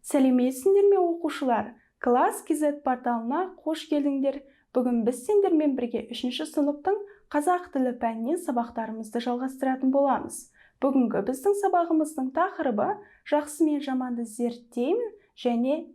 Сәлеметсіңдер ме оқушылар? Класс KZ порталына қош келдіңдер. Бүгін біз сендермен бірге 3-ші сыныптың қазақ тілі пәнінен сабақтарымызды жалғастыратын боламыз. Бүгінгі біздің сабағымыздың тақырыбы жақсы мен жаманды зерттеймін және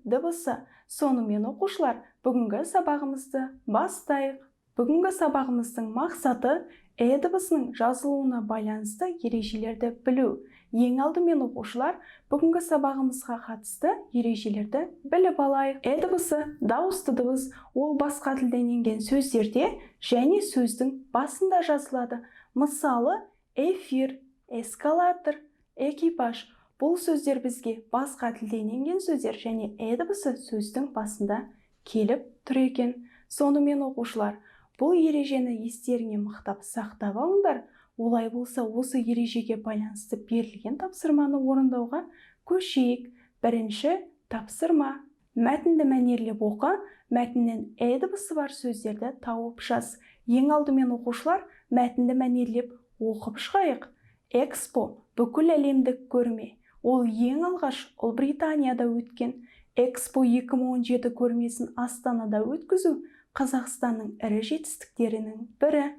дыбысы. Сонымен оқушылар, бүгінгі сабағымызды бастайық. Бүгінгі сабағымыздың мақсаты дыбысының жазылуына байланысты ережелерді білу. Ең алдымен оқушылар, бүгінгі сабағымызға қатысты ережелерді біліп алайық. Дыбысы дауысты дыбыс, ол басқа тілден енген сөздерде және сөздің басында жазылады. Мысалы, эфир, эскалатор, экипаж. Бұл сөздер бізге басқа тілден енген сөздер және дыбысы сөздің басында келіп тұр екен. Сонымен оқушылар, бұл ережені естеріңе мықтап сақтап алыңдар. Олай болса, осы ережеге байланысты берілген тапсырманы орындауға көшейік. Бірінші тапсырма. Мәтінді мәнерлеп оқы, мәтіннен дыбысы бар сөздерді тауып жаз. Ең алдымен оқушылар, мәтінді мәнерлеп оқып шығайық. Экспо бүкіл әлемдік көрме. Ол ең алғаш Ұлыбританияда өткен. Экспо 2017 көрмесін Астанада өткізу Қазақстанның ірі жетістіктерінің бірі.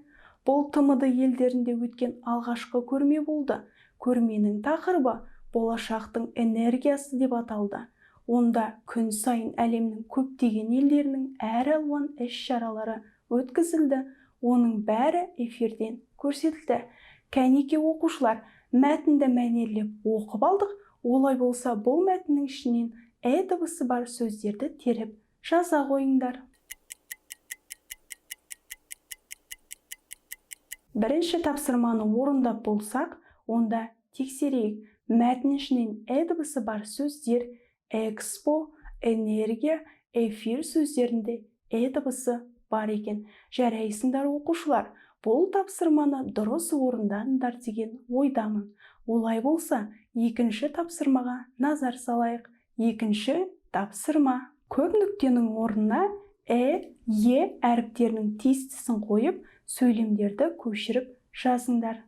Бұл ТМД елдерінде өткен алғашқы көрме болды. Көрменің тақырыбы болашақтың энергиясы деп аталды. Онда күн сайын әлемнің көптеген елдерінің әр алуан іс-шаралары өткізілді. Оның бәрі эфирден көрсетілді. Кәнеке оқушылар, мәтінді мәнерлеп оқып алдық. Олай болса, бұл мәтіннің ішінен дыбысы бар сөздерді теріп жаза қойыңдар. Бірінші тапсырманы орындап болсақ, онда тексерейік. Мәтін ішінен дыбысы бар сөздер экспо, энергия, эфир сөздерінде дыбысы бар екен. Жарайсыңдар оқушылар, бұл тапсырманы дұрыс орындадыңдар деген ойдамын. Олай болса, екінші тапсырмаға назар салайық. Екінші тапсырма. Көп нүктенің орнына әріптерінің тиістісін қойып, сөйлемдерді көшіріп жазыңдар.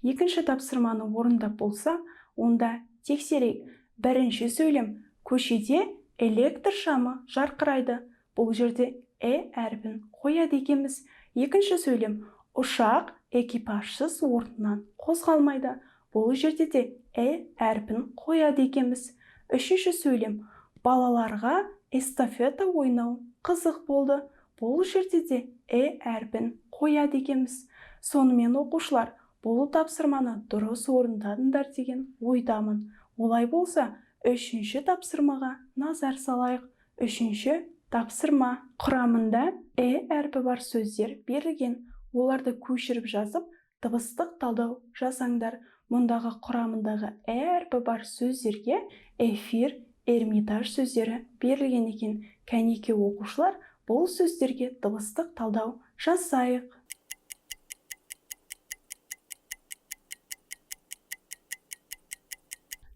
Екінші тапсырманы орындап болса, онда тексерейік. Бірінші сөйлем. Көшеде электр шамы жарқырайды. Бұл жерде әріпін қояды екенбіз. Екінші сөйлем. Ұшақ экипажсыз орнынан қозғалмайды. Бұл жерде де әріпін қояды екенбіз. Үшінші сөйлем. Балаларға эстафета ойнау қызық болды. Бұл жерде де әріпін қояды екенбіз. Сонымен оқушылар, бұл тапсырманы дұрыс орындадыңдар деген ойдамын. Олай болса, үшінші тапсырмаға назар салайық. Үшінші тапсырма. Құрамында әрпі бар сөздер берілген. Оларды көшіріп жазып, дыбыстық талдау жасаңдар. Мұндағы құрамындағы әрпі бар сөздерге эфир, эрмитаж сөздері берілген екен. Кәнеке оқушылар, бұл сөздерге дыбыстық талдау жасайық.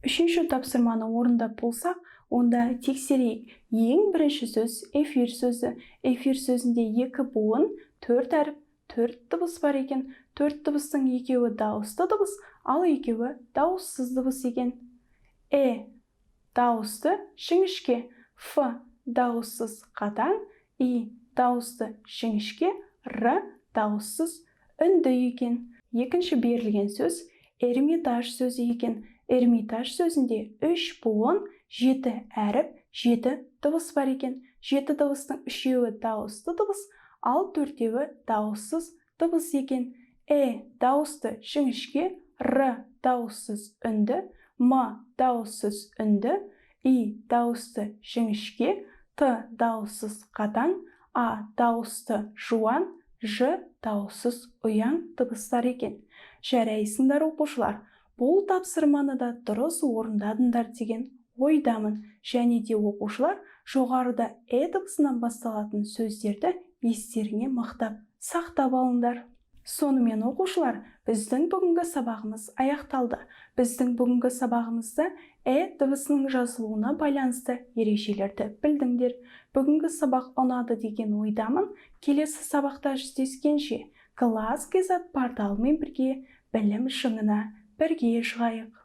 Үшінші тапсырманы орындап болсақ, онда тексерейік. Ең бірінші сөз эфир сөзі. Эфир сөзінде 2 буын, 4 әріп, 4 дыбыс бар екен. 4 дыбыстың екеуі дауысты дыбыс, ал екеуі дауыссыз дыбыс екен. Дауысты жіңішке, Ф дауыссыз қатаң, И дауысты жіңішке, Р дауыссыз үнді екен. Екінші берілген сөз эрмитаж сөзі екен. Эрмитаж сөзінде 3 буын, 7 әріп, 7 дыбыс бар екен. 7 дыбыстың 3-еуі дауысты дыбыс, ал 4-еуі дауыссыз дыбыс екен. Дауысты жіңішке, Р дауыссыз үнді, М дауыссыз үнді, И дауысты жіңішке, Т дауыссыз қатаң, А дауысты жуан, Ж дауыссыз ұяң дыбыстар екен. Жарайсыңдар оқушылар, бұл тапсырманы да дұрыс орындадыңдар деген ойдамын. Және де оқушылар, жоғарыда дыбысынан басталатын сөздерді естеріңе мықтап сақтап алыңдар. Сонымен оқушылар, біздің бүгінгі сабағымыз аяқталды. Біздің бүгінгі сабағымызда дыбысының жазылуына байланысты ережелерді білдіңдер. Бүгінгі сабақ ұнады деген ойдамын. Келесі сабақта жүздескенше, класс Кизет порталымен бірге білім шыңына бірге шығайық.